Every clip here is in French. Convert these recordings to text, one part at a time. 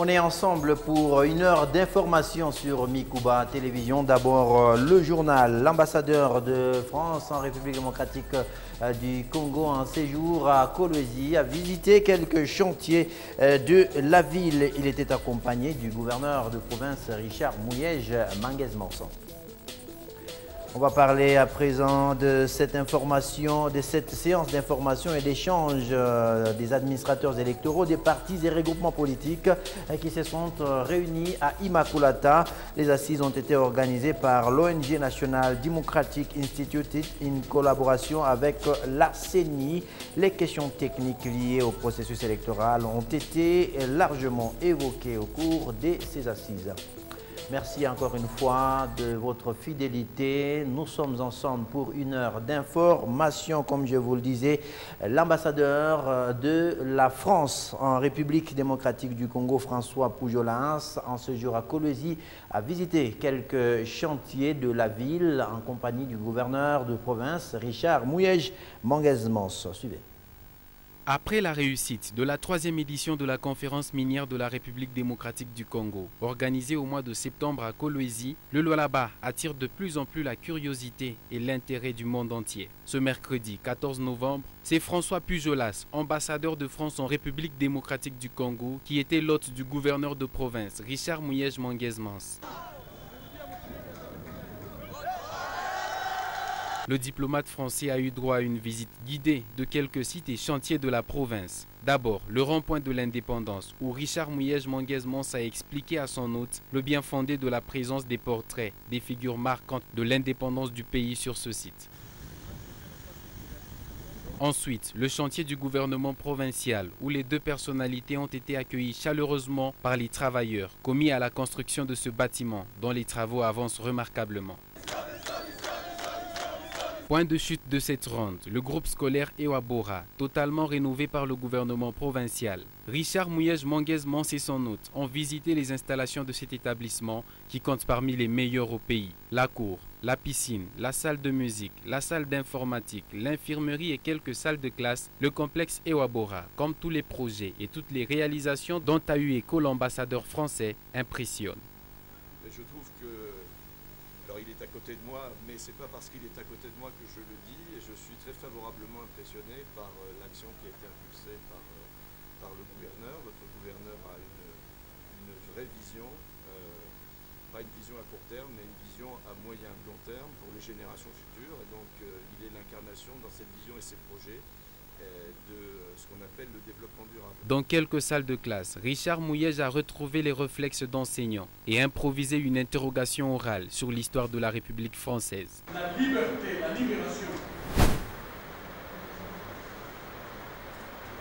On est ensemble pour une heure d'information sur Mikuba Télévision. D'abord, le journal. L'ambassadeur de France en République démocratique du Congo en séjour à Kolwezi a visité quelques chantiers de la ville. Il était accompagné du gouverneur de province Richard Mouyej Manguez-Manson. On va parler à présent de cette information, de cette séance d'information et d'échange des administrateurs électoraux, des partis et regroupements politiques qui se sont réunis à Immaculata. Les assises ont été organisées par l'ONG National Democratic Institute en collaboration avec la CENI. Les questions techniques liées au processus électoral ont été largement évoquées au cours de ces assises. Merci encore une fois de votre fidélité. Nous sommes ensemble pour une heure d'information. Comme je vous le disais, l'ambassadeur de la France en République démocratique du Congo, François Pujolas, en séjour à Kolwezi, a visité quelques chantiers de la ville en compagnie du gouverneur de province, Richard Mouyej Manguez-Manson. Suivez. Après la réussite de la 3e édition de la conférence minière de la République démocratique du Congo, organisée au mois de septembre à Kolwezi, le Lualaba attire de plus en plus la curiosité et l'intérêt du monde entier. Ce mercredi 14 novembre, c'est François Pujolas, ambassadeur de France en République démocratique du Congo, qui était l'hôte du gouverneur de province, Richard Mouyej Manguez-Manson. Le diplomate français a eu droit à une visite guidée de quelques sites et chantiers de la province. D'abord, le rond-point de l'indépendance, où Richard Mouyej Manguez-Manson a expliqué à son hôte le bien fondé de la présence des portraits, des figures marquantes de l'indépendance du pays sur ce site. Ensuite, le chantier du gouvernement provincial, où les deux personnalités ont été accueillies chaleureusement par les travailleurs, commis à la construction de ce bâtiment, dont les travaux avancent remarquablement. Point de chute de cette ronde, le groupe scolaire Ewabora, totalement rénové par le gouvernement provincial. Richard Mouyej Manguez-Manson et son hôte ont visité les installations de cet établissement qui compte parmi les meilleurs au pays. La cour, la piscine, la salle de musique, la salle d'informatique, l'infirmerie et quelques salles de classe, le complexe Ewabora, comme tous les projets et toutes les réalisations dont a eu écho l'ambassadeur français, impressionne. Je trouve que... Alors il est à côté de moi, mais ce n'est pas parce qu'il est à côté de moi que je le dis, et je suis très favorablement impressionné par l'action qui a été impulsée par le gouverneur. Votre gouverneur a une vraie vision, pas une vision à court terme, mais une vision à moyen long terme pour les générations futures, et donc il est l'incarnation dans cette vision et ces projets de ce qu'on appelle le développement durable. Dans quelques salles de classe, Richard Mouyej a retrouvé les réflexes d'enseignant et improvisé une interrogation orale sur l'histoire de la République française. La liberté, la libération.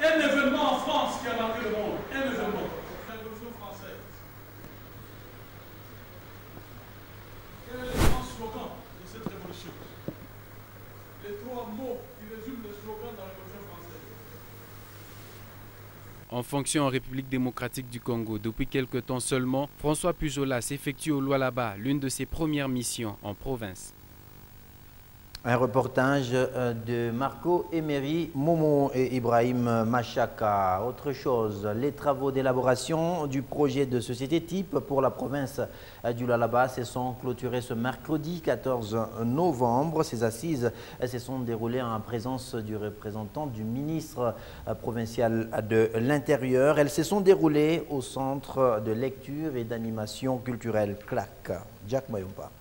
Un événement en France qui a marqué le monde, un événement. La Révolution française. Quel est le grand slogan de cette révolution? Les trois mots qui résument le slogan de la Révolution française. En fonction en République démocratique du Congo depuis quelque temps seulement, François Pujolas effectue au Lualaba l'une de ses premières missions en province. Un reportage de Marco Emery, Momo et Ibrahim Machaka. Autre chose, les travaux d'élaboration du projet de société type pour la province du Lualaba se sont clôturés ce mercredi 14 novembre. Ces assises se sont déroulées en présence du représentant du ministre provincial de l'Intérieur. Elles se sont déroulées au centre de lecture et d'animation culturelle CLAC. Jack Mayumpa.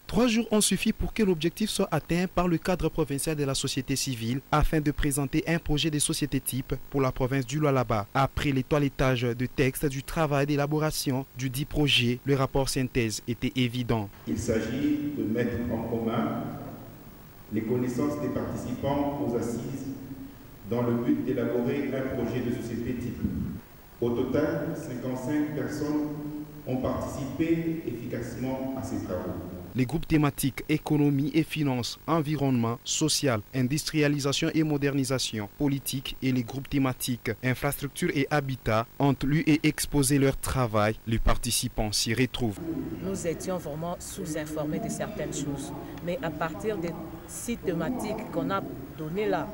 3 jours ont suffi pour que l'objectif soit atteint par le cadre provincial de la société civile afin de présenter un projet de société type pour la province du Lualaba. Après les toilettages de texte du travail d'élaboration du dit projet, le rapport synthèse était évident. Il s'agit de mettre en commun les connaissances des participants aux assises dans le but d'élaborer un projet de société type. Au total, 55 personnes ont participé efficacement à ces travaux. Les groupes thématiques économie et finances, environnement, social, industrialisation et modernisation, politique et les groupes thématiques infrastructure et habitat ont lu et exposé leur travail. Les participants s'y retrouvent. Nous étions vraiment sous-informés de certaines choses, mais à partir des 6 thématiques qu'on a données là,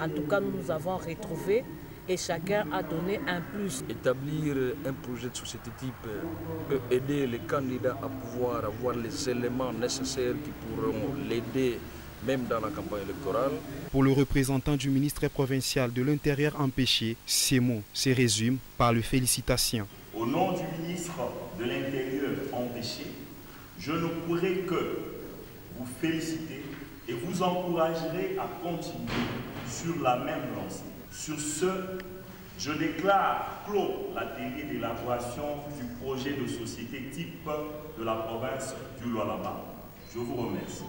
en tout cas nous avons retrouvé et chacun a donné un plus. Établir un projet de société type peut aider les candidats à pouvoir avoir les éléments nécessaires qui pourront l'aider même dans la campagne électorale. Pour le représentant du ministre provincial de l'Intérieur empêché, ces mots se résument par le félicitations. Au nom du ministre de l'Intérieur empêché, je ne pourrai que vous féliciter et vous encouragerai à continuer sur la même lancée. Sur ce, je déclare clos l'atelier d'élaboration du projet de société type de la province du Lualaba. Je vous remercie.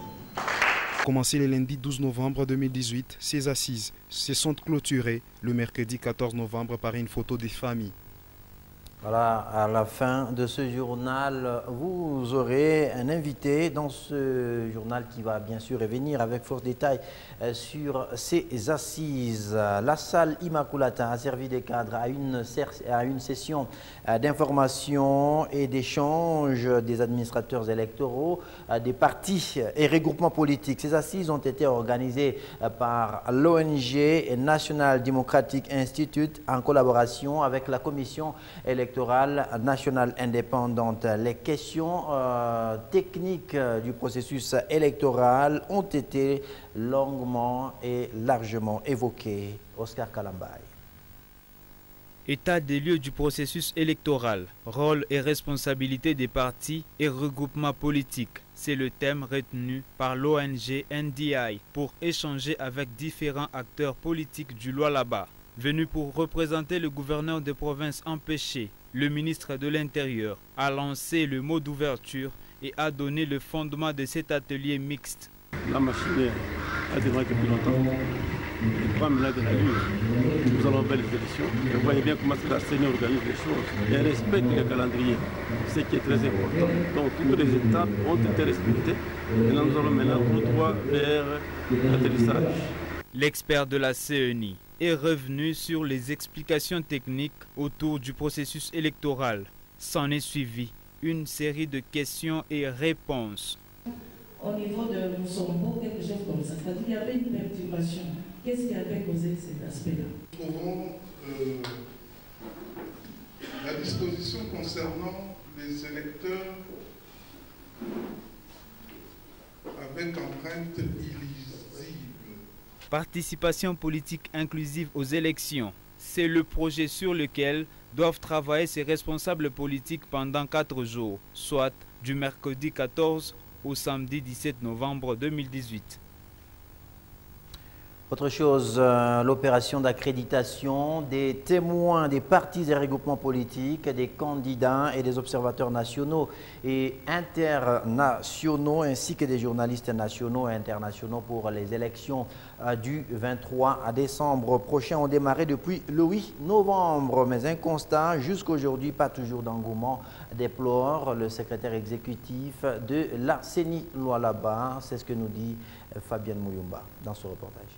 Commencé le lundi 12 novembre 2018, ces assises se sont clôturées le mercredi 14 novembre par une photo des familles. Voilà, à la fin de ce journal, vous aurez un invité dans ce journal qui va bien sûr revenir avec fort détail sur ces assises. La salle Immaculata a servi de cadre à une session d'information et d'échange des administrateurs électoraux, des partis et regroupements politiques. Ces assises ont été organisées par l'ONG National Democratic Institute en collaboration avec la commission électorale nationale indépendante. Les questions techniques du processus électoral ont été longuement et largement évoquées. Oscar Kalambay. État des lieux du processus électoral, rôle et responsabilité des partis et regroupements politiques. C'est le thème retenu par l'ONG NDI pour échanger avec différents acteurs politiques du Lualaba. Venu pour représenter le gouverneur de province empêché, le ministre de l'Intérieur a lancé le mot d'ouverture et a donné le fondement de cet atelier mixte. La machine a démarré depuis longtemps. Il prend maintenant de l'allure. Nous allons faire les élections. Et vous voyez bien comment la CENI organise les choses. Et elle respecte le calendrier, ce qui est très important. Donc toutes les étapes ont été respectées. Et nous allons maintenant tout droit vers l'atterrissage. L'expert de la CENI est revenu sur les explications techniques autour du processus électoral. S'en est suivi une série de questions et réponses. Au niveau de Moussombo, quelque chose comme ça, c'est-à-dire qu'il y avait une perturbation. Qu'est-ce qui avait causé cet aspect-là? Nous trouvons la disposition concernant les électeurs avec empreinte illisible. Participation politique inclusive aux élections. C'est le projet sur lequel doivent travailler ces responsables politiques pendant 4 jours, soit du mercredi 14 au samedi 17 novembre 2018. Autre chose, l'opération d'accréditation des témoins des partis et regroupements politiques, des candidats et des observateurs nationaux et internationaux, ainsi que des journalistes nationaux et internationaux pour les élections du 23 décembre prochain ont démarré depuis le 8 novembre. Mais un constat, jusqu'aujourd'hui, pas toujours d'engouement, déplore le secrétaire exécutif de la CENI Lualaba. C'est ce que nous dit Fabienne Mouyumba dans ce reportage.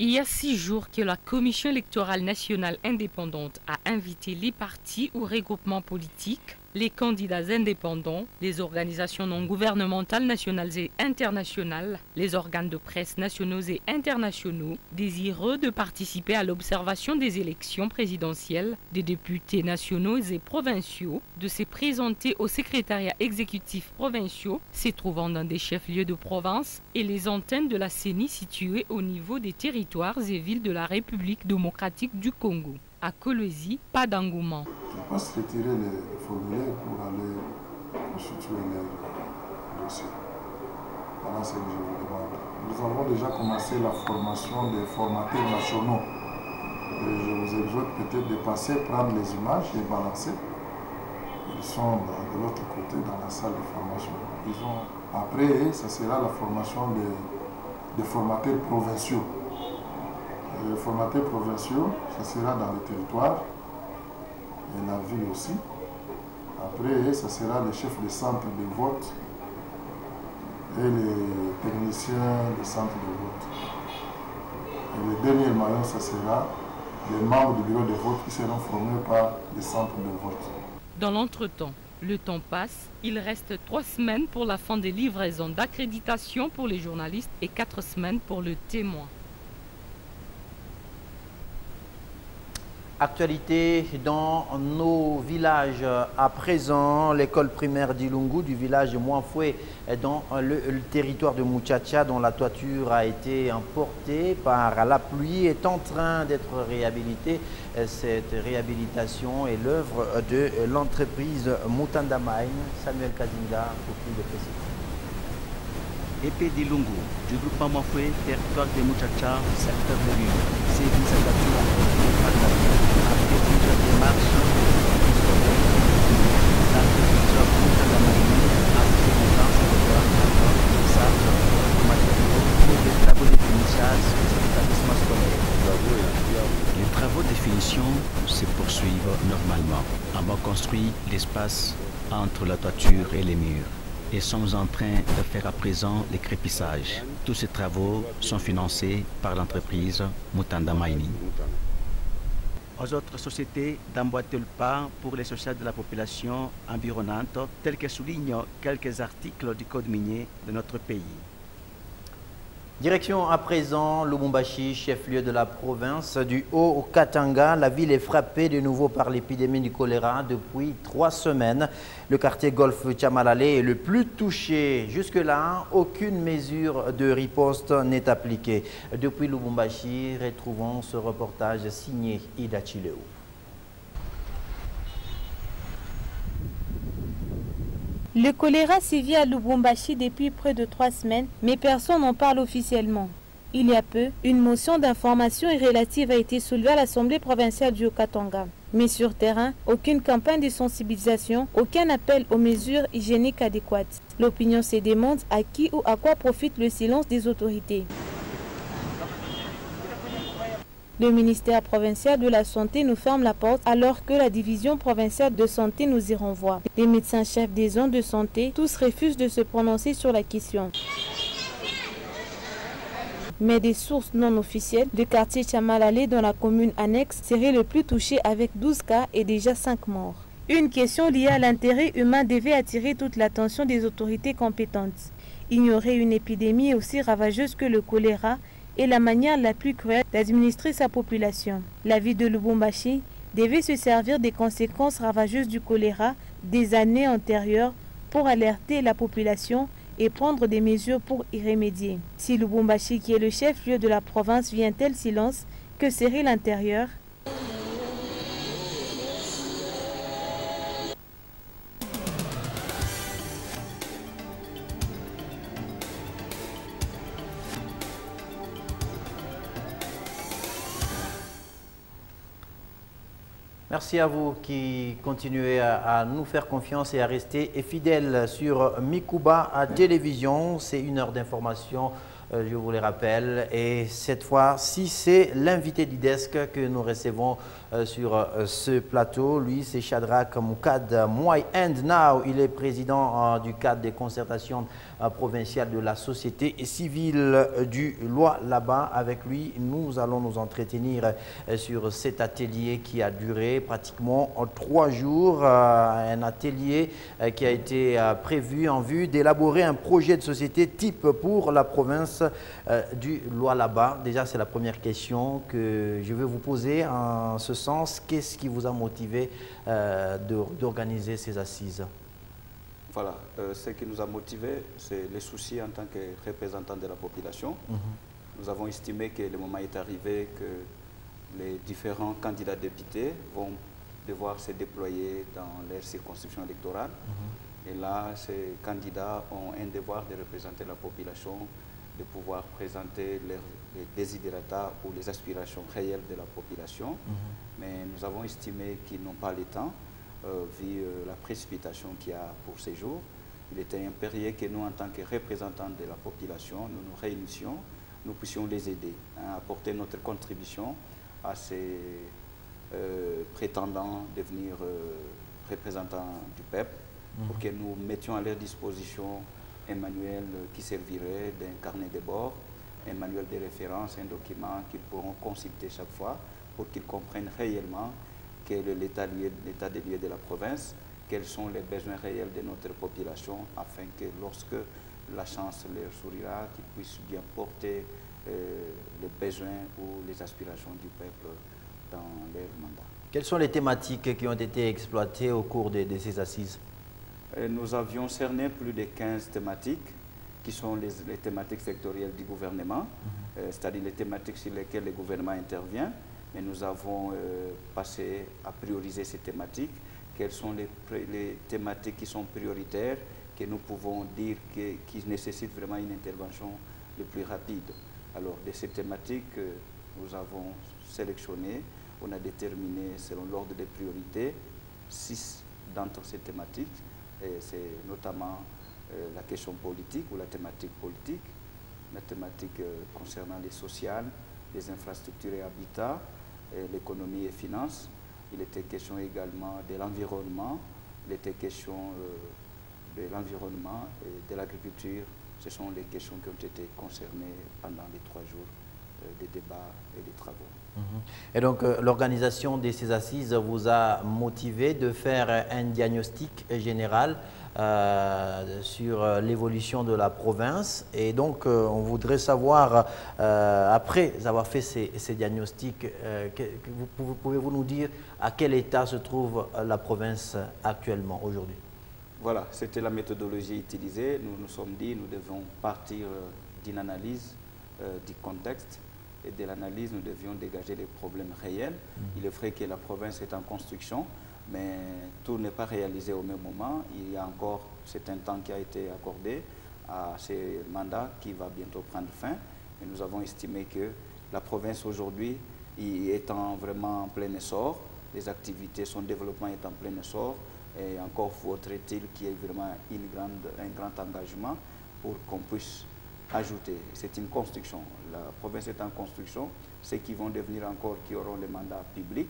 Il y a 6 jours que la Commission électorale nationale indépendante a invité les partis ou regroupements politiques, les candidats indépendants, les organisations non gouvernementales nationales et internationales, les organes de presse nationaux et internationaux, désireux de participer à l'observation des élections présidentielles, des députés nationaux et provinciaux, de se présenter au secrétariat exécutif provinciaux, se trouvant dans des chefs-lieux de province, et les antennes de la CENI situées au niveau des territoires et villes de la République démocratique du Congo. À Kolwezi, pas d'engouement. Je pense retirer les formulaires pour aller constituer les dossiers. Voilà ce que je vous demande. Nous avons déjà commencé la formation des formateurs nationaux. Et je vous exhorte peut-être de passer, prendre les images et balancer. Ils sont de l'autre côté dans la salle de formation. Après, ça sera la formation des formateurs provinciaux. Les formateurs provinciaux, ça sera dans le territoire et la ville aussi. Après, ça sera les chefs de centre de vote et les techniciens de centre de vote. Et le dernier maillon, ça sera les membres du bureau de vote qui seront formés par les centres de vote. Dans l'entretemps, le temps passe. Il reste 3 semaines pour la fin des livraisons d'accréditation pour les journalistes et 4 semaines pour le témoin. Actualité dans nos villages à présent, l'école primaire d'Ilungu du village de Mouafoué dans le territoire de Muchacha dont la toiture a été emportée par la pluie est en train d'être réhabilitée. Cette réhabilitation est l'œuvre de l'entreprise Mutanda Mine. Samuel Kadinga pour plus de précision. Épée d'Ilungu, du groupement Mouafoué, territoire de Muchacha, secteur de l'île. Ces vis à la après plusieurs démarches, l'entreprise Mutanda Mine a fait une lance pour les travaux de finissage des établissements scolaires. Les travaux de finition se poursuivent normalement. On va construire l'espace entre la toiture et les murs. Et sommes en train de faire à présent les crépissages. Tous ces travaux sont financés par l'entreprise Mutanda Mining. Aux autres sociétés d'emboîter le pas pour les sociétés de la population environnante, tels que soulignent quelques articles du code minier de notre pays. Direction à présent Lubumbashi, chef-lieu de la province du Haut-Katanga. La ville est frappée de nouveau par l'épidémie du choléra depuis 3 semaines. Le quartier Golf Tchamalale est le plus touché. Jusque-là, aucune mesure de riposte n'est appliquée. Depuis Lubumbashi, retrouvons ce reportage signé Ida Chileo. Le choléra sévit à Lubumbashi depuis près de 3 semaines, mais personne n'en parle officiellement. Il y a peu, une motion d'information relative a été soulevée à l'Assemblée provinciale du Haut-Katanga. Mais sur terrain, aucune campagne de sensibilisation, aucun appel aux mesures hygiéniques adéquates. L'opinion se demande à qui ou à quoi profite le silence des autorités. Le ministère provincial de la Santé nous ferme la porte alors que la division provinciale de santé nous y renvoie. Les médecins-chefs des zones de santé, tous refusent de se prononcer sur la question. Mais des sources non officielles du quartier Tchamalale dans la commune annexe seraient le plus touché avec 12 cas et déjà 5 morts. Une question liée à l'intérêt humain devait attirer toute l'attention des autorités compétentes. Ignorer une épidémie aussi ravageuse que le choléra est la manière la plus cruelle d'administrer sa population. La ville de Lubumbashi devait se servir des conséquences ravageuses du choléra des années antérieures pour alerter la population et prendre des mesures pour y remédier. Si Lubumbashi, qui est le chef-lieu de la province, vit un tel silence, que serait l'intérieur ? Merci à vous qui continuez à nous faire confiance et à rester fidèles sur Mikuba à télévision. C'est 1 heure d'information, je vous le rappelle. Et cette fois-ci, c'est l'invité du desk que nous recevons sur ce plateau. Lui, c'est Shadrach Moukad Mwai And Now. Il est président du cadre des concertations provinciales de la société civile du Lualaba. Avec lui, nous allons nous entretenir sur cet atelier qui a duré pratiquement 3 jours. Un atelier qui a été prévu en vue d'élaborer un projet de société type pour la province du Lualaba. Déjà, c'est la première question que je vais vous poser en ce sens. Qu'est-ce qui vous a motivé d'organiser ces assises? Voilà, ce qui nous a motivé, c'est les soucis en tant que représentants de la population. Nous avons estimé que le moment est arrivé que les différents candidats députés vont devoir se déployer dans leur circonscription électorale. Et là, ces candidats ont un devoir de représenter la population, de pouvoir présenter les desiderata ou les aspirations réelles de la population. Mais nous avons estimé qu'ils n'ont pas le temps, vu la précipitation qu'il y a pour ces jours. Il était impérieux que nous, en tant que représentants de la population, nous nous réunissions, nous puissions les aider, à apporter notre contribution à ces prétendants devenir représentants du peuple, pour que nous mettions à leur disposition un manuel qui servirait d'un carnet de bord, un manuel de référence, un document qu'ils pourront consulter chaque fois pour qu'ils comprennent réellement quel est l'état des lieux de la province, quels sont les besoins réels de notre population, afin que lorsque la chance leur sourira, qu'ils puissent bien porter les besoins ou les aspirations du peuple dans leur mandat. Quelles sont les thématiques qui ont été exploitées au cours de ces assises? Nous avions cerné plus de 15 thématiques qui sont les thématiques sectorielles du gouvernement, c'est-à-dire les thématiques sur lesquelles le gouvernement intervient. Mais nous avons passé à prioriser ces thématiques. Quelles sont les thématiques qui sont prioritaires, que nous pouvons dire qui nécessitent vraiment une intervention le plus rapide. Alors, de ces thématiques, nous avons sélectionné, on a déterminé selon l'ordre des priorités 6 d'entre ces thématiques. C'est notamment la question politique ou la thématique politique, la thématique concernant les sociales, les infrastructures et habitats, l'économie et finances. Il était question également de l'environnement, il était question de l'environnement et de l'agriculture. Ce sont les questions qui ont été concernées pendant les 3 jours des débats et des travaux. Et donc, l'organisation de ces assises vous a motivé de faire un diagnostic général sur l'évolution de la province. Et donc, on voudrait savoir, après avoir fait ces diagnostics, pouvez-vous nous dire à quel état se trouve la province actuellement, aujourd'hui? Voilà, c'était la méthodologie utilisée. Nous nous sommes dit, nous devons partir d'une analyse du contexte. Et de l'analyse, nous devions dégager les problèmes réels. Il est vrai que la province est en construction, mais tout n'est pas réalisé au même moment. Il y a encore un temps qui a été accordé à ce mandat qui va bientôt prendre fin. Et nous avons estimé que la province aujourd'hui étant vraiment en plein essor, les activités, son développement est en plein essor, et encore faudrait-il qu'il y ait vraiment un grand engagement pour qu'on puisse ajouter. C'est une construction. La province est en construction. Ceux qui vont devenir encore, qui auront le mandat public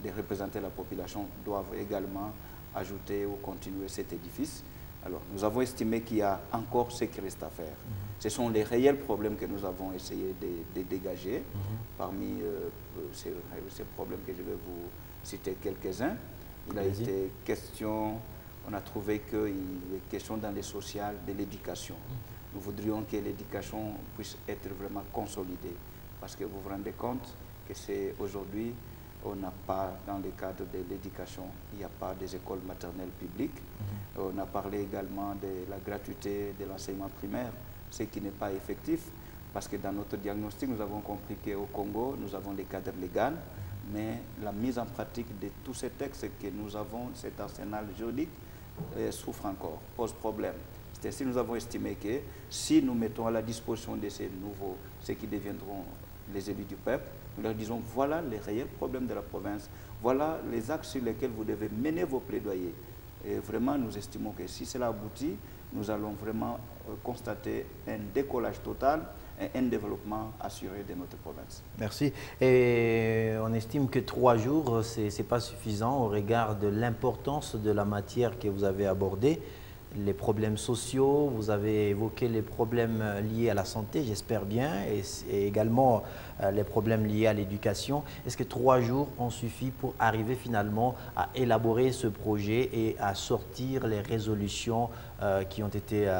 de représenter la population, doivent également ajouter ou continuer cet édifice. Alors, nous avons estimé qu'il y a encore ce qui reste à faire. Ce sont les réels problèmes que nous avons essayé de dégager. Parmi ces problèmes que je vais vous citer quelques-uns, il a été question, on a trouvé qu'il est question dans les sociales de l'éducation. Nous voudrions que l'éducation puisse être vraiment consolidée, parce que vous vous rendez compte que c'est aujourd'hui, on n'a pas, dans le cadre de l'éducation, il n'y a pas des écoles maternelles publiques. On a parlé également de la gratuité de l'enseignement primaire, ce qui n'est pas effectif, parce que dans notre diagnostic, nous avons compris qu'au Congo, nous avons des cadres légaux, mais la mise en pratique de tous ces textes que nous avons, cet arsenal juridique, souffre encore, pose problème. C'est ainsi que nous avons estimé que si nous mettons à la disposition de ces nouveaux, ceux qui deviendront les élus du peuple, nous leur disons voilà les réels problèmes de la province, voilà les axes sur lesquels vous devez mener vos plaidoyers. Et vraiment, nous estimons que si cela aboutit, nous allons vraiment constater un décollage total et un développement assuré de notre province. Merci. Et on estime que 3 jours, ce n'est pas suffisant au regard de l'importance de la matière que vous avez abordée. Les problèmes sociaux, vous avez évoqué les problèmes liés à la santé, j'espère bien, et également les problèmes liés à l'éducation. Est-ce que 3 jours ont suffi pour arriver finalement à élaborer ce projet et à sortir les résolutions qui ont été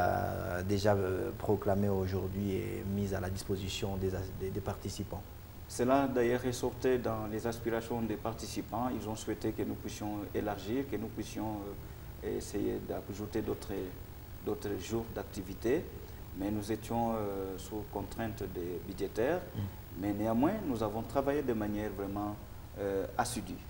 déjà proclamées aujourd'hui et mises à la disposition des participants? Cela d'ailleurs ressortait dans les aspirations des participants. Ils ont souhaité que nous puissions élargir, que nous puissions essayer d'ajouter d'autres jours d'activité, mais nous étions sous contrainte budgétaires. Mais néanmoins, nous avons travaillé de manière vraiment assidue.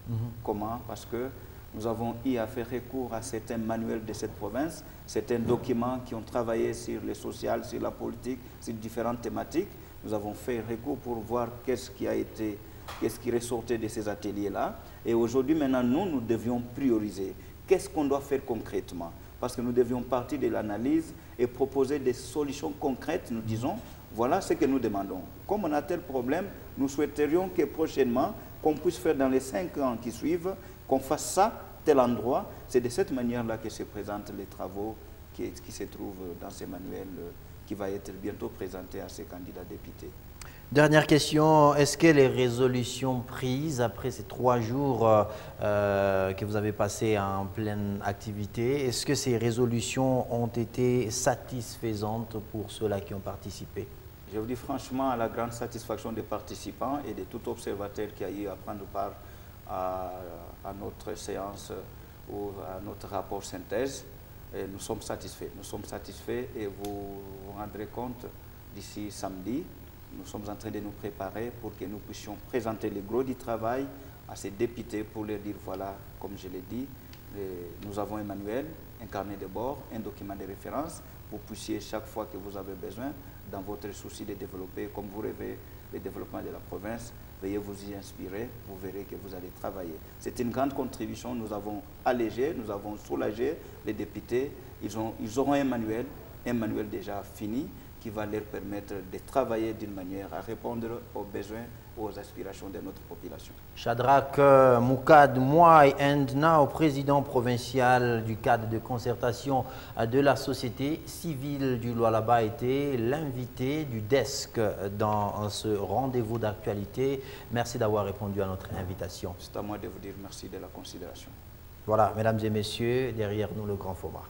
Comment? Parce que nous avons eu à faire recours à certains manuels de cette province, certains documents qui ont travaillé sur le social, sur la politique, sur différentes thématiques. Nous avons fait recours pour voir qu'est-ce qui ressortait de ces ateliers-là. Et aujourd'hui, maintenant, nous devions prioriser. Qu'est-ce qu'on doit faire concrètement? Parce que nous devions partir de l'analyse et proposer des solutions concrètes. Nous disons, voilà ce que nous demandons. Comme on a tel problème, nous souhaiterions que prochainement, qu'on puisse faire dans les 5 ans qui suivent, qu'on fasse ça, tel endroit. C'est de cette manière-là que se présentent les travaux qui se trouvent dans ces manuels qui va être bientôt présenté à ces candidats députés. Dernière question, est-ce que les résolutions prises après ces 3 jours que vous avez passés en pleine activité, est-ce que ces résolutions ont été satisfaisantes pour ceux-là qui ont participé? Je vous dis franchement, à la grande satisfaction des participants et de tout observateur qui a eu à prendre part à notre séance ou à notre rapport synthèse, et nous sommes satisfaits. Nous sommes satisfaits et vous vous rendrez compte d'ici samedi, nous sommes en train de nous préparer pour que nous puissions présenter le gros du travail à ces députés pour leur dire voilà, comme je l'ai dit, nous avons un manuel, un carnet de bord, un document de référence. Vous puissiez chaque fois que vous avez besoin, dans votre souci de développer, comme vous rêvez le développement de la province, veuillez vous y inspirer, vous verrez que vous allez travailler. C'est une grande contribution, nous avons allégé, nous avons soulagé les députés. Ils auront un manuel déjà fini, qui va leur permettre de travailler d'une manière à répondre aux besoins, aux aspirations de notre population. Shadrach Moukad Mouai Ndna, président provincial du cadre de concertation de la société civile du Lualaba, était l'invité du desk dans ce rendez-vous d'actualité. Merci d'avoir répondu à notre invitation. C'est à moi de vous dire merci de la considération. Voilà, mesdames et messieurs, derrière nous le grand format.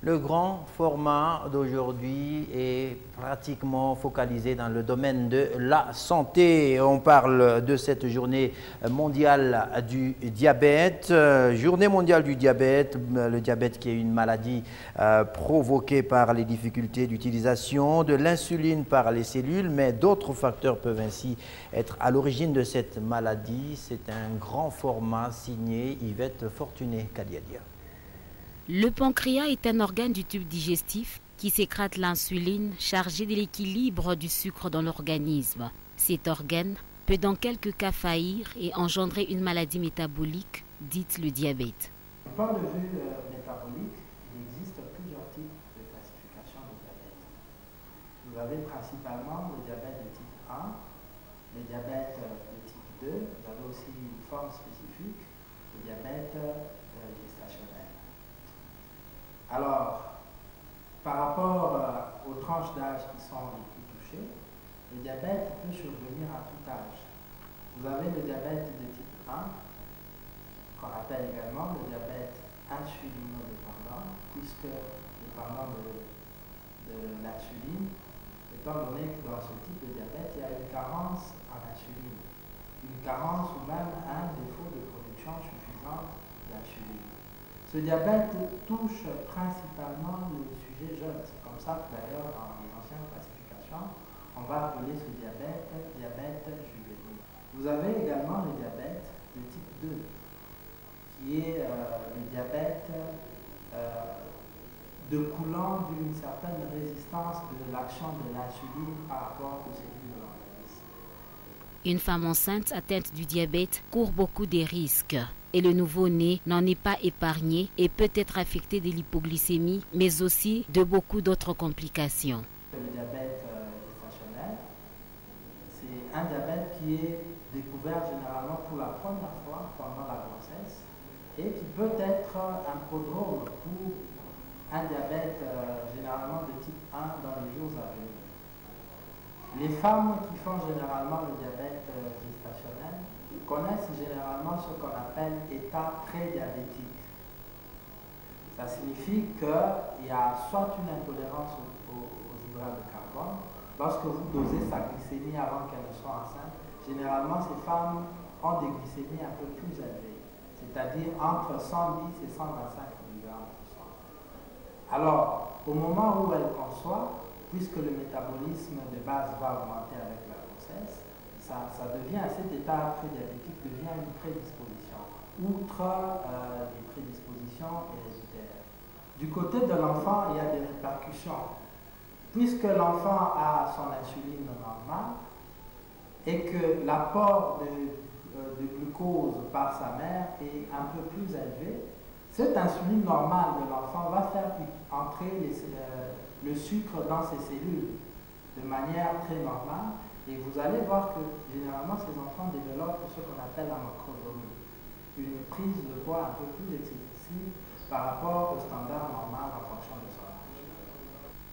Le grand format d'aujourd'hui est pratiquement focalisé dans le domaine de la santé. On parle de cette journée mondiale du diabète. Journée mondiale du diabète, le diabète qui est une maladie provoquée par les difficultés d'utilisation de l'insuline par les cellules, mais d'autres facteurs peuvent ainsi être à l'origine de cette maladie. C'est un grand format signé Yvette Fortuné-Kadiadia. Le pancréas est un organe du tube digestif qui sécrète l'insuline chargée de l'équilibre du sucre dans l'organisme. Cet organe peut dans quelques cas faillir et engendrer une maladie métabolique dite le diabète. Du point de vue métabolique, il existe plusieurs types de classification du diabète. Vous avez principalement le diabète de type 1, le diabète de type 2, vous avez aussi une forme spécifique, le diabète gestationnel. Alors, par rapport aux tranches d'âge qui sont les plus touchées, le diabète peut survenir à tout âge. Vous avez le diabète de type 1, qu'on appelle également le diabète insulinodépendant, puisque dépendant de l'insuline, étant donné que dans ce type de diabète, il y a une carence en insuline, une carence ou même un défaut de production suffisante d'insuline. Ce diabète touche principalement les sujets jeunes. C'est comme ça que d'ailleurs dans les anciennes classifications, on va appeler ce diabète juvénile. Vous avez également le diabète de type 2, qui est le diabète découlant d'une certaine résistance de l'action de l'insuline par rapport aux cellules de l'organisme. Une femme enceinte atteinte du diabète court beaucoup de risques. Et le nouveau-né n'en est pas épargné et peut être affecté de l'hypoglycémie, mais aussi de beaucoup d'autres complications. Le diabète gestationnel, c'est un diabète qui est découvert généralement pour la première fois pendant la grossesse et qui peut être un prodrome pour un diabète généralement de type 1 dans les jours à venir. Les femmes qui font généralement le diabète gestationnel connaissent généralement ce qu'on appelle état prédiabétique. Ça signifie qu'il y a soit une intolérance aux hydrates de carbone. Lorsque vous dosez sa glycémie avant qu'elle ne soit enceinte, généralement ces femmes ont des glycémies un peu plus élevées, c'est-à-dire entre 110 et 125 mg par soir. Alors, au moment où elle conçoit, puisque le métabolisme de base va augmenter avec la grossesse, ça devient, cet état prédiabétique devient une prédisposition, outre les prédispositions héréditaires. Du côté de l'enfant, il y a des répercussions. Puisque l'enfant a son insuline normale et que l'apport de glucose par sa mère est un peu plus élevé, cette insuline normale de l'enfant va faire entrer le sucre dans ses cellules de manière très normale. Et vous allez voir que généralement ces enfants développent ce qu'on appelle la macrodomie, une prise de poids un peu plus excessive par rapport au standard normal en fonction de son âge.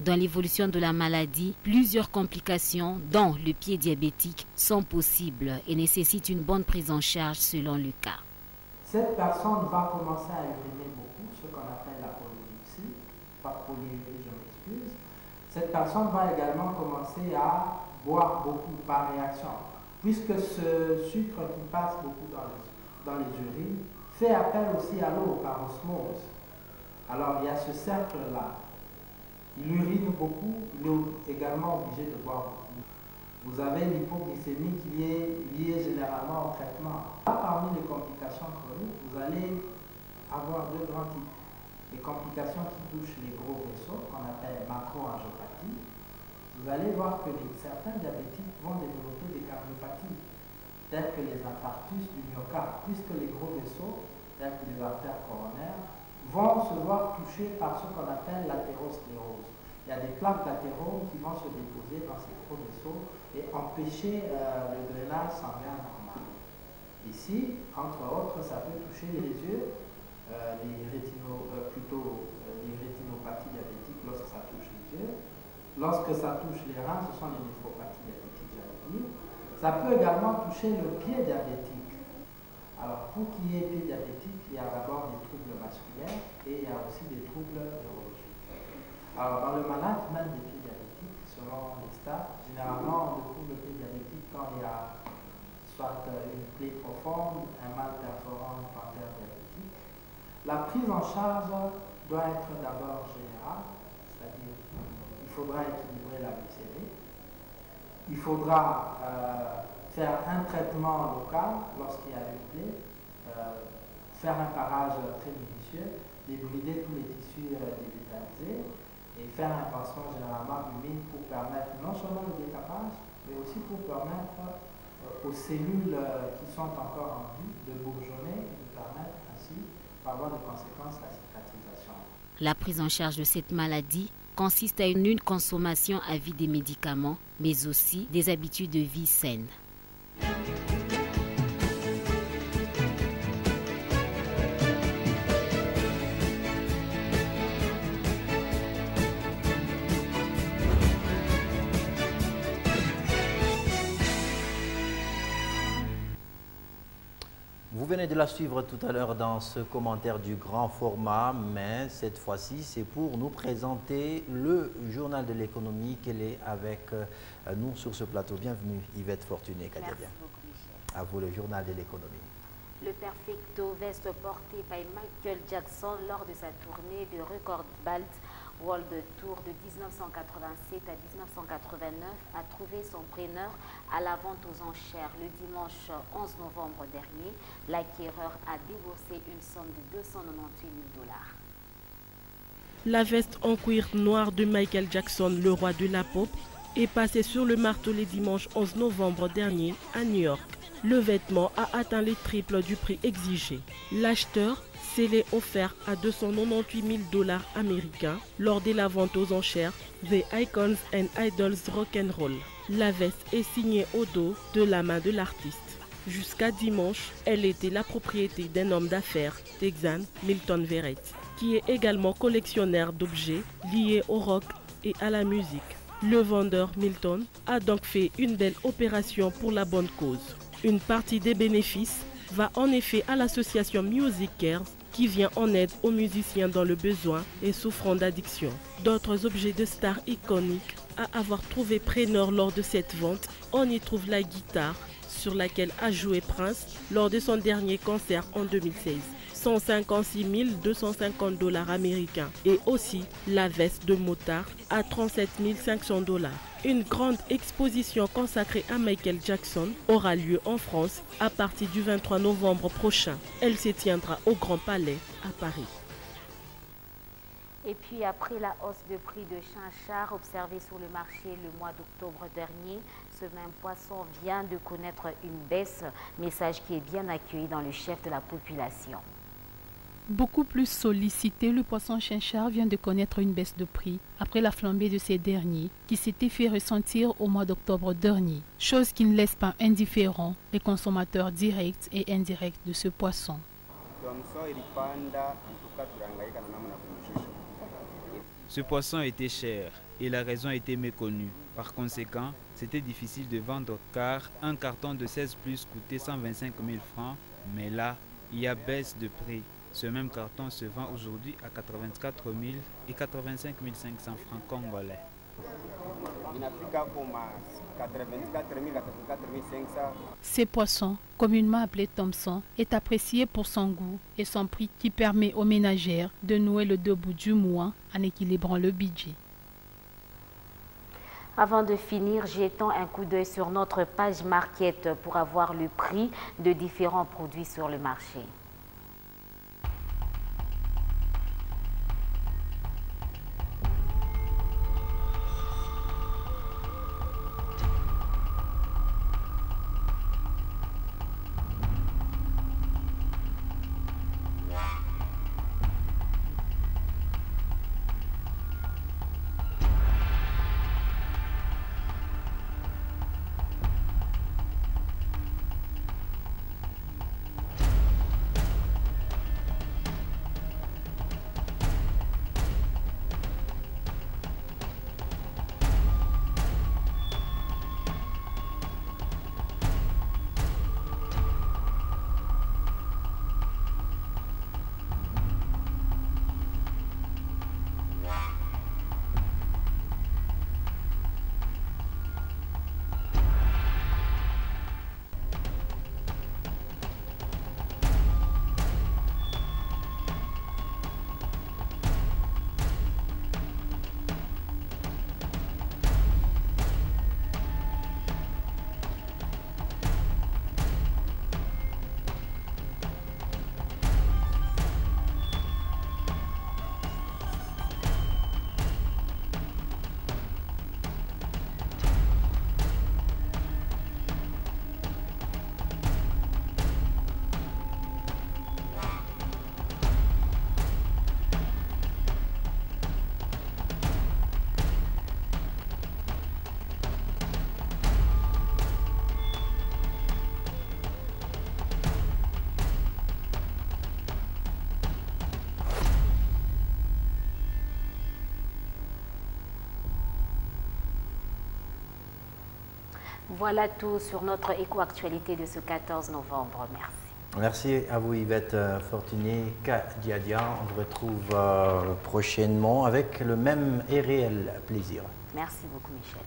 Dans l'évolution de la maladie, plusieurs complications, dont le pied diabétique, sont possibles et nécessitent une bonne prise en charge selon le cas. Cette personne va commencer à uriner beaucoup, ce qu'on appelle la polyurie, pas polyurie, je m'excuse. Cette personne va également commencer à boire beaucoup par réaction, puisque ce sucre qui passe beaucoup dans les urines fait appel aussi à l'eau par osmose. Alors il y a ce cercle-là. Il urine beaucoup, il est également obligé de boire beaucoup. Vous avez l'hypoglycémie qui est liée généralement au traitement. Là, parmi les complications chroniques, vous allez avoir deux grands types. Les complications qui touchent les gros vaisseaux, qu'on appelle macroangiopathie. Vous allez voir que certains diabétiques vont développer des cardiopathies, telles que les infarctus du myocarde, puisque les gros vaisseaux, tels que les artères coronaires, vont se voir touchés par ce qu'on appelle l'athérosclérose. Il y a des plaques d'athérome qui vont se déposer dans ces gros vaisseaux et empêcher le drainage sanguin normal. Ici, entre autres, ça peut toucher les yeux, les rétinopathies diabétiques lorsque ça touche les yeux. Lorsque ça touche les reins, ce sont les néphropathies diabétiques, j'allais dire. Ça peut également toucher le pied diabétique. Alors, pour qu'il y ait pied diabétique, il y a d'abord des troubles vasculaires et il y a aussi des troubles neurologiques. Alors, dans le malade, même des pieds diabétiques, selon les stades, généralement, on découvre le pied diabétique quand il y a soit une plaie profonde, un mal perforant, une panthère diabétique. La prise en charge doit être d'abord générale, c'est-à-dire il faudra équilibrer la glycémie. Il faudra faire un traitement local lorsqu'il y a une plaie, faire un parage très minutieux, débrider tous les tissus dévitalisés et faire un pansement généralement humide pour permettre non seulement le décapage, mais aussi pour permettre aux cellules qui sont encore en vie de bourgeonner et de permettre ainsi, par voie de conséquence, la cicatrisation. La prise en charge de cette maladie consiste à une consommation à vie des médicaments, mais aussi des habitudes de vie saines. Vous venez de la suivre tout à l'heure dans ce commentaire du grand format, mais cette fois-ci, c'est pour nous présenter le journal de l'économie qu'elle est avec nous sur ce plateau. Bienvenue Yvette Fortuné, Kadiabia. Merci beaucoup, Michel. À vous le journal de l'économie. Le perfecto veste porté par Michael Jackson lors de sa tournée de Record Belt World Tour de 1987 à 1989 a trouvé son preneur à la vente aux enchères. Le dimanche 11 novembre dernier, l'acquéreur a déboursé une somme de 298 000 $. La veste en cuir noir de Michael Jackson, le roi de la pop, est passée sur le marteau le dimanche 11 novembre dernier à New York. Le vêtement a atteint les triples du prix exigé. L'acheteur s'est les offert à 298 000 $ américains lors de la vente aux enchères The Icons and Idols Rock'n'Roll. La veste est signée au dos de la main de l'artiste. Jusqu'à dimanche, elle était la propriété d'un homme d'affaires, texan, Milton Verrett, qui est également collectionneur d'objets liés au rock et à la musique. Le vendeur Milton a donc fait une belle opération pour la bonne cause. Une partie des bénéfices va en effet à l'association Music Cares qui vient en aide aux musiciens dans le besoin et souffrant d'addiction. D'autres objets de stars iconiques à avoir trouvé preneur lors de cette vente, on y trouve la guitare sur laquelle a joué Prince lors de son dernier concert en 2016. 156 250 $ américains et aussi la veste de motard à 37 500 $. Une grande exposition consacrée à Michael Jackson aura lieu en France à partir du 23 novembre prochain. Elle se tiendra au Grand Palais à Paris. Et puis après la hausse de prix de chinchard observée sur le marché le mois d'octobre dernier, ce même poisson vient de connaître une baisse, message qui est bien accueilli dans le chef de la population. Beaucoup plus sollicité, le poisson chinchard vient de connaître une baisse de prix après la flambée de ces derniers qui s'était fait ressentir au mois d'octobre dernier, chose qui ne laisse pas indifférents les consommateurs directs et indirects de ce poisson. Ce poisson était cher. et la raison était méconnue. Par conséquent, c'était difficile de vendre car un carton de 16 plus coûtait 125 000 francs, mais là, il y a baisse de prix. Ce même carton se vend aujourd'hui à 84 000 et 85 500 francs congolais. Ces poissons, communément appelés Thomson, est apprécié pour son goût et son prix qui permet aux ménagères de nouer le deux bouts du mois en équilibrant le budget. Avant de finir, jetons un coup d'œil sur notre page Market pour avoir le prix de différents produits sur le marché. Voilà tout sur notre éco-actualité de ce 14 novembre. Merci. Merci à vous Yvette Fortuné, Kadiadia. On vous retrouve prochainement avec le même et réel plaisir. Merci beaucoup Michel.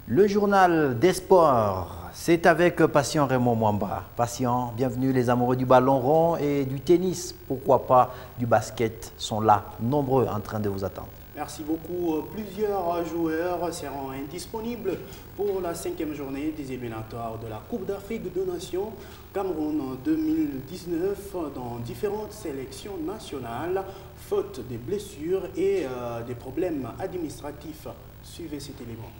Le journal des sports, c'est avec Patient Raymond Mwamba. Patient, bienvenue, les amoureux du ballon rond et du tennis, pourquoi pas du basket, sont là, nombreux en train de vous attendre. Merci beaucoup. Plusieurs joueurs seront indisponibles pour la 5e journée des éliminatoires de la Coupe d'Afrique des Nations Cameroun 2019 dans différentes sélections nationales, faute des blessures et des problèmes administratifs. Suivez cet élément.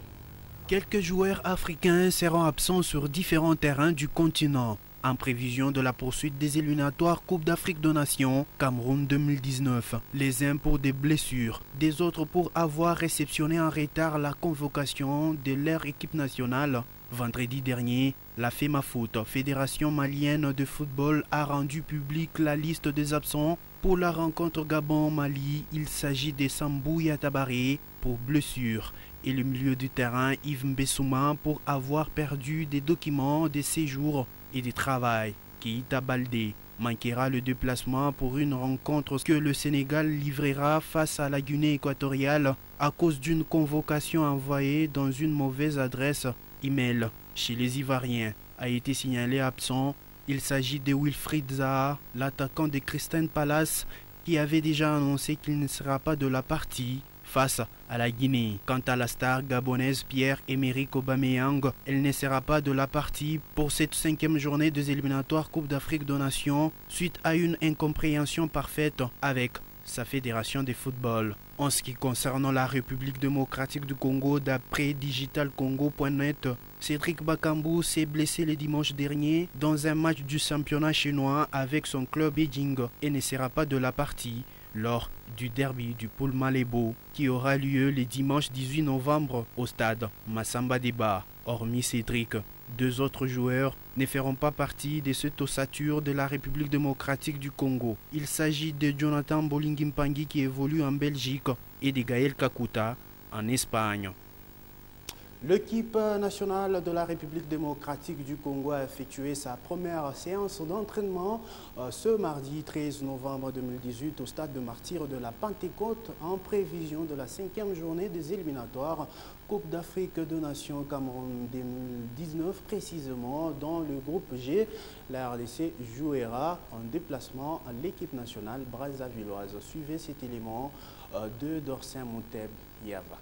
Quelques joueurs africains seront absents sur différents terrains du continent, en prévision de la poursuite des éliminatoires Coupe d'Afrique des Nations Cameroun 2019. Les uns pour des blessures, des autres pour avoir réceptionné en retard la convocation de leur équipe nationale. Vendredi dernier, la FEMAFOOT, Fédération malienne de football, a rendu publique la liste des absents pour la rencontre Gabon-Mali. Il s'agit de Sambou Yatabaré pour blessure et le milieu du terrain Yves Mbessouma pour avoir perdu des documents de séjour et de travail. Keita Baldé manquera le déplacement pour une rencontre que le Sénégal livrera face à la Guinée équatoriale à cause d'une convocation envoyée dans une mauvaise adresse email chez les Ivoiriens. A été signalé absent. Il s'agit de Wilfried Zaha, l'attaquant de Crystal Palace, qui avait déjà annoncé qu'il ne sera pas de la partie face à la Guinée. Quant à la star gabonaise Pierre-Emerick Aubameyang, elle ne sera pas de la partie pour cette 5e journée des éliminatoires Coupe d'Afrique des Nations suite à une incompréhension parfaite avec sa fédération de football. En ce qui concerne la République démocratique du Congo, d'après digitalcongo.net, Cédric Bakambu s'est blessé le dimanche dernier dans un match du championnat chinois avec son club Beijing et ne sera pas de la partie. lors du derby du Pôle Malébo qui aura lieu le dimanche 18 novembre au stade Massamba Déba. Hormis Cédric, 2 autres joueurs ne feront pas partie de cette ossature de la République démocratique du Congo. Il s'agit de Jonathan Bolingimpangi qui évolue en Belgique et de Gaël Kakuta en Espagne. L'équipe nationale de la République démocratique du Congo a effectué sa première séance d'entraînement ce mardi 13 novembre 2018 au stade de Martyrs de la Pentecôte en prévision de la 5e journée des éliminatoires Coupe d'Afrique de Nations Cameroun 2019, précisément dans le groupe G. La RDC jouera en déplacement l'équipe nationale brazzavilloise. Suivez cet élément de Dorsin Monteb Yava.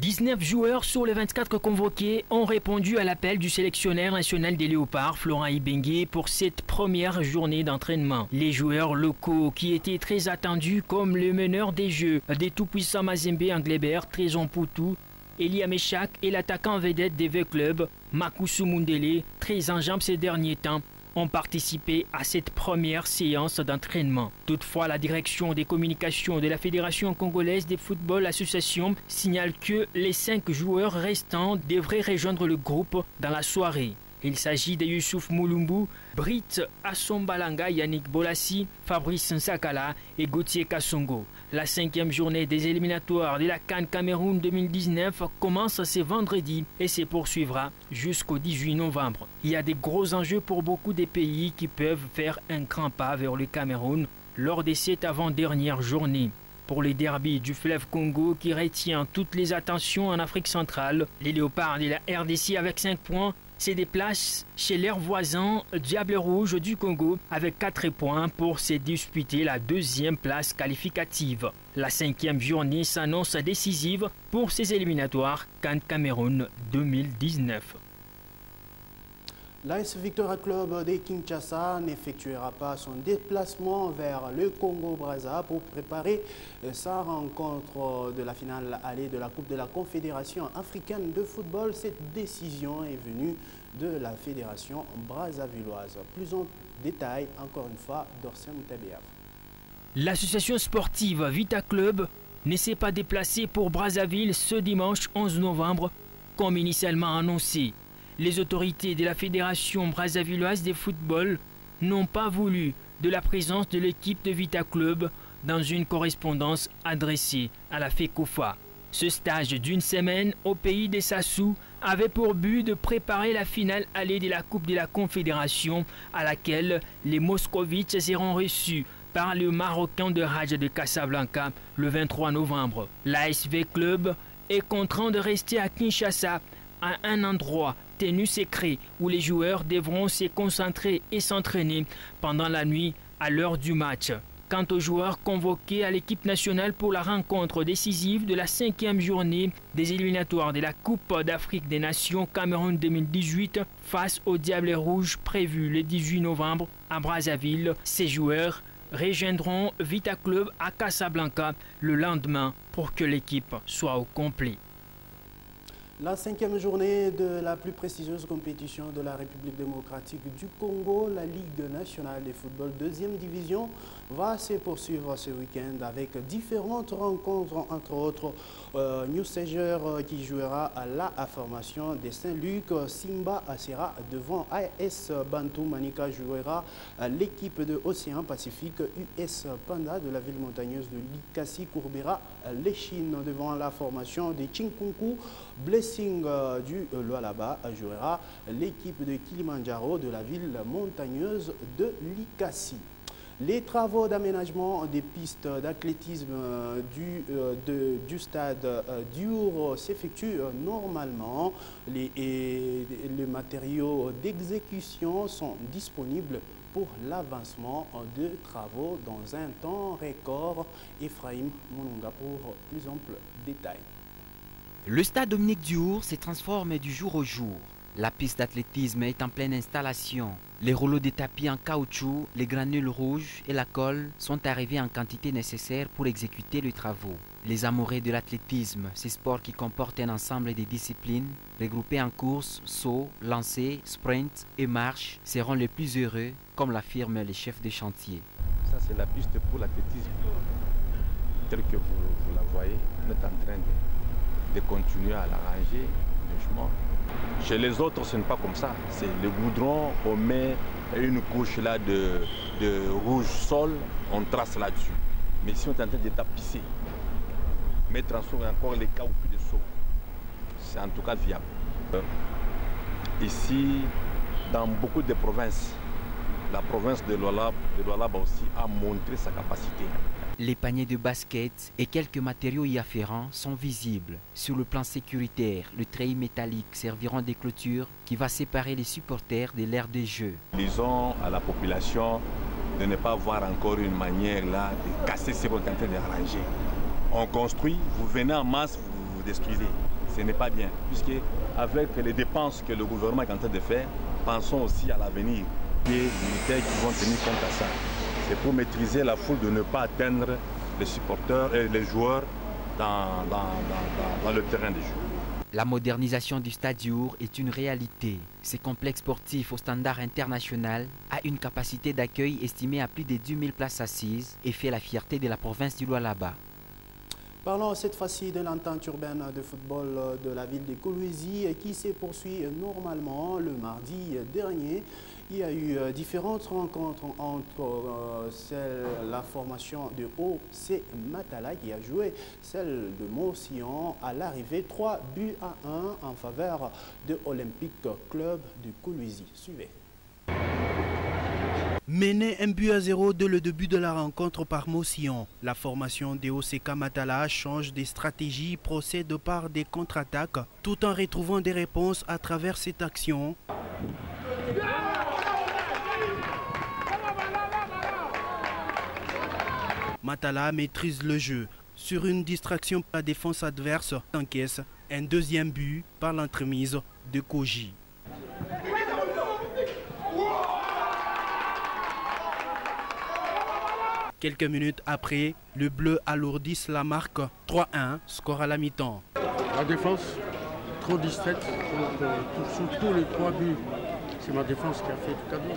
19 joueurs sur les 24 convoqués ont répondu à l'appel du sélectionneur national des Léopards, Florent Ibenge, pour cette première journée d'entraînement. Les joueurs locaux qui étaient très attendus comme le meneur des jeux des tout-puissants Mazembe Anglebert, Trésor Poutou, Elia Meshak et l'attaquant vedette des V Club, Makusu Mundele, très en jambes ces derniers temps, ont participé à cette première séance d'entraînement. Toutefois, la direction des communications de la Fédération congolaise de football association signale que les 5 joueurs restants devraient rejoindre le groupe dans la soirée. Il s'agit de Youssouf Moulumbu, Britt Assombalanga, Yannick Bolassi, Fabrice Nsakala et Gauthier Kassongo. La 5e journée des éliminatoires de la CAN Cameroun 2019 commence ce vendredi et se poursuivra jusqu'au 18 novembre. Il y a des gros enjeux pour beaucoup de pays qui peuvent faire un grand pas vers le Cameroun lors de cette avant-dernière journée. Pour les derbys du fleuve Congo qui retient toutes les attentions en Afrique centrale, les Léopards de la RDC avec 5 points se déplacent chez leurs voisins Diable Rouge du Congo avec 4 points pour se disputer la 2e place qualificative. La 5e journée s'annonce décisive pour ces éliminatoires CAN Cameroun 2019. L'AS Victoria Club de Kinshasa n'effectuera pas son déplacement vers le Congo-Brazza pour préparer sa rencontre de la finale allée de la Coupe de la Confédération africaine de football. Cette décision est venue de la Fédération brazzavilloise. Plus en détail, encore une fois, Dorsen Moutabeav. L'association sportive Vita Club ne s'est pas déplacée pour Brazzaville ce dimanche 11 novembre, comme initialement annoncé. Les autorités de la Fédération brazzavilloise de football n'ont pas voulu de la présence de l'équipe de Vita Club dans une correspondance adressée à la FECOFA. Ce stage d'une semaine au pays des Sassou avait pour but de préparer la finale allée de la Coupe de la Confédération à laquelle les Moscovites seront reçus par le Marocain de Raja de Casablanca le 23 novembre. L'ASV Club est contraint de rester à Kinshasa à un endroit tenu secret où les joueurs devront se concentrer et s'entraîner pendant la nuit à l'heure du match. Quant aux joueurs convoqués à l'équipe nationale pour la rencontre décisive de la 5e journée des éliminatoires de la Coupe d'Afrique des Nations Cameroun 2018 face au Diable Rouge prévu le 18 novembre à Brazzaville, ces joueurs rejoindront Vita Club à Casablanca le lendemain pour que l'équipe soit au complet. La 5e journée de la plus prestigieuse compétition de la République démocratique du Congo, la Ligue nationale de football 2e division, va se poursuivre ce week-end avec différentes rencontres, entre autres New Sager qui jouera à la formation de Saint-Luc, Simba sera devant AS Bantou, Manika jouera à l'équipe de Océan Pacifique, US Panda de la ville montagneuse de Likasi courbera les Chines devant la formation de Chinkunku, Blessing du Lualaba jouera l'équipe de Kilimanjaro de la ville montagneuse de Likasi. Les travaux d'aménagement des pistes d'athlétisme du stade d'Iour s'effectuent normalement. Les matériaux d'exécution sont disponibles pour l'avancement de travaux dans un temps record. Ephraim Moununga pour plus ample détail. Le stade Dominique Diour se transforme du jour au jour. La piste d'athlétisme est en pleine installation. Les rouleaux de tapis en caoutchouc, les granules rouges et la colle sont arrivés en quantité nécessaire pour exécuter les travaux. Les amoureux de l'athlétisme, ce sport qui comporte un ensemble de disciplines, regroupées en course, saut, lancer, sprint et marche, seront les plus heureux, comme l'affirme le chef de chantier. Ça c'est la piste pour l'athlétisme. Tel que vous la voyez, on est en train de continuer à l'arranger légèrement. Chez les autres, ce n'est pas comme ça. C'est le goudron, on met une couche là de rouge sol, on trace là-dessus. Mais si on est en train de tapisser, mettre en sauve encore les caoutchoucs de saut, c'est en tout cas viable. Ici, dans beaucoup de provinces, la province de Lualaba aussi a montré sa capacité. Les paniers de basket et quelques matériaux y afférents sont visibles. Sur le plan sécuritaire, le treillis métallique servira des clôtures qui va séparer les supporters de l'aire de jeu. Disons à la population de ne pas voir encore une manière là de casser ce qu'on est en train d'arranger. On construit, vous venez en masse, vous vous détruisez. Ce n'est pas bien, puisque avec les dépenses que le gouvernement est en train de faire, pensons aussi à l'avenir. Des militaires qui vont tenir compte à ça. C'est pour maîtriser la foule de ne pas atteindre les supporters et les joueurs dans le terrain de jeu. La modernisation du Stade Diour est une réalité. Ce complexe sportif au standard international a une capacité d'accueil estimée à plus de 10 000 places assises et fait la fierté de la province du Lualaba. Parlons cette fois-ci de l'entente urbaine de football de la ville de Kolwezi qui s'est poursuivie normalement le mardi dernier. Il y a eu différentes rencontres entre la formation de OC Matala qui a joué celle de Montsion à l'arrivée 3 buts à 1 en faveur de Olympique Club de Kolwezi. Suivez. Mené 1 but à 0 dès le début de la rencontre par Motion, la formation des OCK Matala change de stratégie, procède par des contre-attaques, tout en retrouvant des réponses à travers cette action. Matala maîtrise le jeu. Sur une distraction, la défense adverse encaisse un deuxième but par l'entremise de Koji. Quelques minutes après, le bleu alourdisse la marque 3-1, score à la mi-temps. La défense, trop distraite, sur tous les 3 buts. C'est ma défense qui a fait tout cadeau.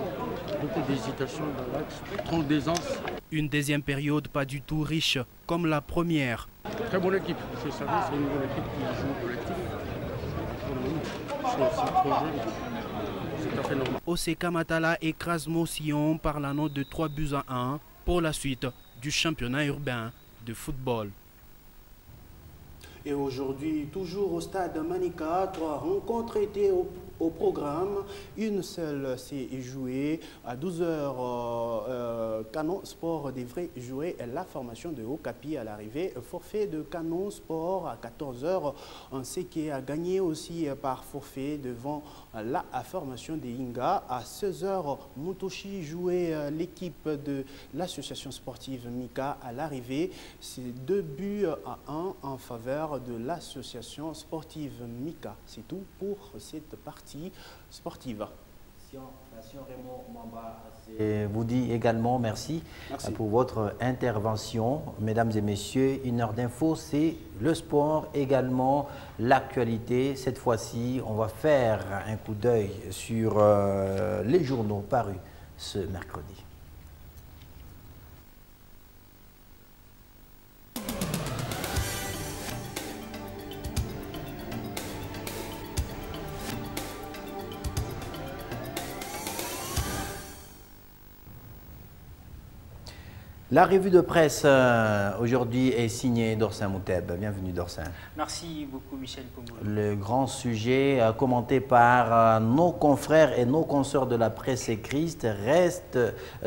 Beaucoup d'hésitation dans l'axe, trop d'aisance. Une deuxième période pas du tout riche, comme la première. Très bonne équipe, c'est ça, c'est une bonne équipe qui joue au collectif. C'est trop jeune, c'est tout à fait normal. OCK Matala écrase Motion par la note de 3 buts à 1 pour la suite du championnat urbain de football. Et aujourd'hui, toujours au stade Manica, 3 rencontres étaient au programme. Une seule s'est jouée à 12h. Canon Sport devrait jouer la formation de Okapi à l'arrivée. Forfait de Canon Sport à 14h. On sait qu'il a gagné aussi par forfait devant la formation de Inga. À 16h, Mutoshi jouait l'équipe de l'association sportive Mika à l'arrivée. C'est 2 buts à 1 en faveur de l'association sportive Mika. C'est tout pour cette partie sportive. Et vous dis également merci pour votre intervention. Mesdames et messieurs, une heure d'info, c'est le sport, également l'actualité. Cette fois-ci, on va faire un coup d'œil sur les journaux parus ce mercredi. La revue de presse aujourd'hui est signée Dorsin Mouteb. Bienvenue Dorsin. Merci beaucoup Michel Kongolo. Le grand sujet commenté par nos confrères et nos consoeurs de la presse écrite reste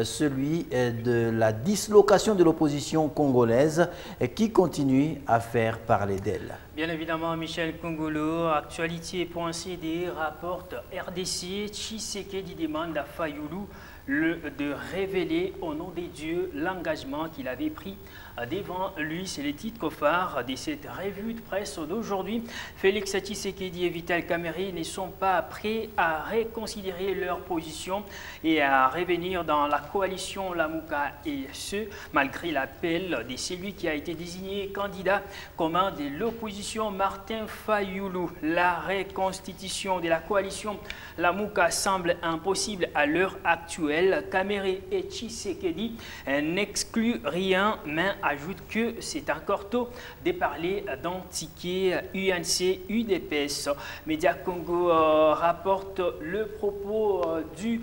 celui de la dislocation de l'opposition congolaise qui continue à faire parler d'elle. Bien évidemment, Michel Kongolo, Actualité.cd rapporte RDC, Tshisekedi demande à Fayoulou de révéler au nom des dieux l'engagement qu'il avait pris devant lui. C'est le titre phare de cette revue de presse d'aujourd'hui. Félix Tshisekedi et Vital Kamerhe ne sont pas prêts à reconsidérer leur position et à revenir dans la coalition Lamouka, et ce, malgré l'appel de celui qui a été désigné candidat commun de l'opposition l'opposition Martin Fayoulou. La reconstitution de la coalition Lamouka semble impossible à l'heure actuelle. Kamere et Tshisekedi n'excluent rien, mais ajoutent que c'est encore tôt de parler d'un ticket UNC-UDPS. Média Congo rapporte le propos du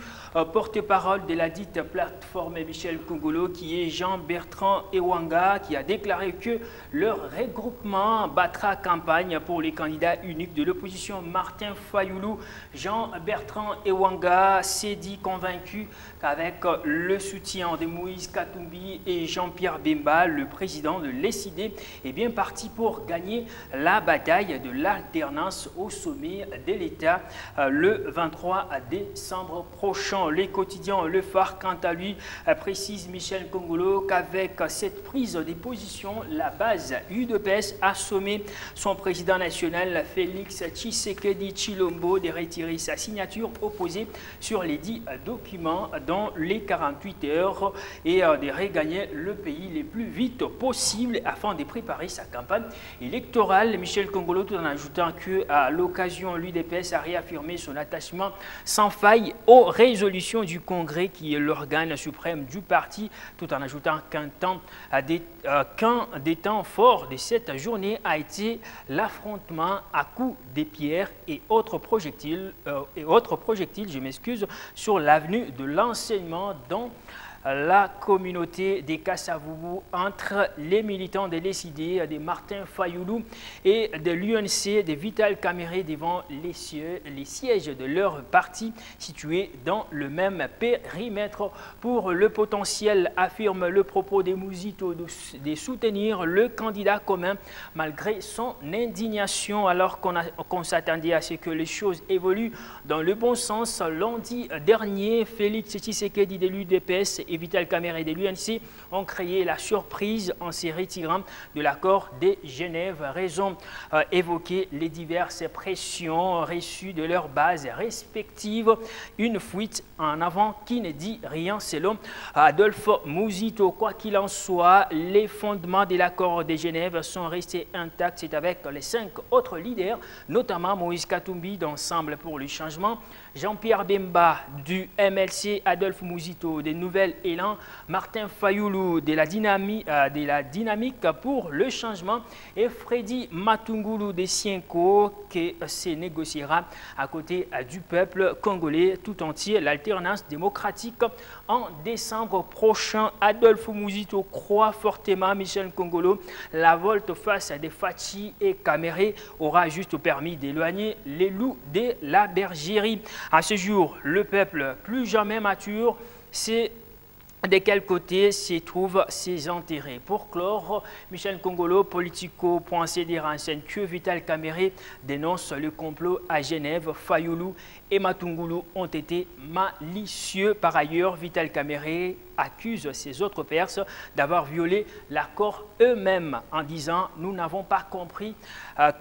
porte-parole de la dite plateforme Michel Kongolo, qui est Jean-Bertrand Ewanga, qui a déclaré que leur regroupement battra campagne pour les candidats uniques de l'opposition Martin Fayoulou. Jean-Bertrand Ewanga s'est dit convaincu qu'avec le soutien de Moïse Katumbi et Jean-Pierre Bemba, le président de l'ESID est bien parti pour gagner la bataille de l'alternance au sommet de l'État le 23 décembre prochain. Les quotidiens Le Phare, quant à lui, précise Michel Kongolo qu'avec cette prise de position, la base UDPS a sommé son président national Félix Tshisekedi Tshilombo de retirer sa signature opposée sur les 10 documents dans les 48 heures et de regagner le pays le plus vite possible afin de préparer sa campagne électorale. Michel Kongolo, tout en ajoutant qu'à l'occasion, l'UDPS a réaffirmé son attachement sans faille aux résolutions du Congrès, qui est l'organe suprême du parti, tout en ajoutant qu'un des temps forts de cette journée a été l'affrontement à coups de pierres et autres projectiles, sur l'avenue de l'enseignement dans la communauté des Kassavoubou entre les militants de l'ESID, de Martin Fayoulou et de l'UNC de Vital Kamere devant les sièges de leur parti situés dans le même périmètre. Pour le potentiel, affirme le propos des Mouzito de soutenir le candidat commun malgré son indignation, alors qu'on s'attendait à ce que les choses évoluent dans le bon sens. Lundi dernier, Félix Tshisekedi de l'UDPS et Vital Kamere de l'UNC ont créé la surprise en se retirant de l'accord de Genève. Raison évoquer les diverses pressions reçues de leurs bases respectives. Une fuite en avant qui ne dit rien selon Adolphe Mouzito. Quoi qu'il en soit, les fondements de l'accord de Genève sont restés intacts. C'est avec les 5 autres leaders, notamment Moïse Katumbi d'Ensemble pour le changement, Jean-Pierre Bemba du MLC, Adolphe Mouzito des Nouvelles Élan, Martin Fayoulou de la Dynamique pour le changement et Freddy Matungulu de Sienko qui se négociera à côté du peuple congolais tout entier l'alternance démocratique en décembre prochain. Adolphe Mouzito croit fortement, Michel Kongolo, la volte face des Fachi et Kamere aura juste permis d'éloigner les loups de la bergerie. À ce jour, le peuple plus jamais mature, c'est de quel côté se trouvent ses intérêts. Pour clore, Michel Kongolo, Politico.cd renseigne que Vital Kamere dénonce le complot à Genève. Fayoulou et Matungulu ont été malicieux. Par ailleurs, Vital Kamere accuse ses autres Perses d'avoir violé l'accord eux-mêmes en disant « Nous n'avons pas compris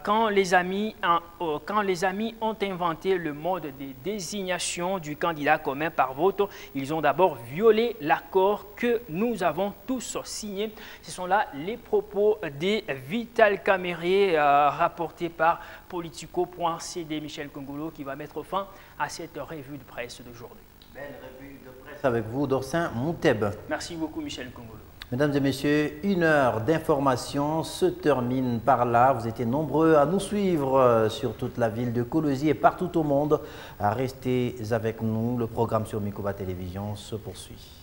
quand les amis ont inventé le mode de désignation du candidat commun par vote. Ils ont d'abord violé l'accord que nous avons tous signé. » Ce sont là les propos de Vital Kamere rapportés par Politico.cd. Michel Kongolo qui va mettre fin à cette revue de presse d'aujourd'hui. Belle revue de presse avec vous, Dorsin Mouteb. Merci beaucoup, Michel Kongolo. Mesdames et messieurs, 1 heure d'information se termine par là. Vous étiez nombreux à nous suivre sur toute la ville de Kolosi et partout au monde. Restez avec nous. Le programme sur Mikuba Télévision se poursuit.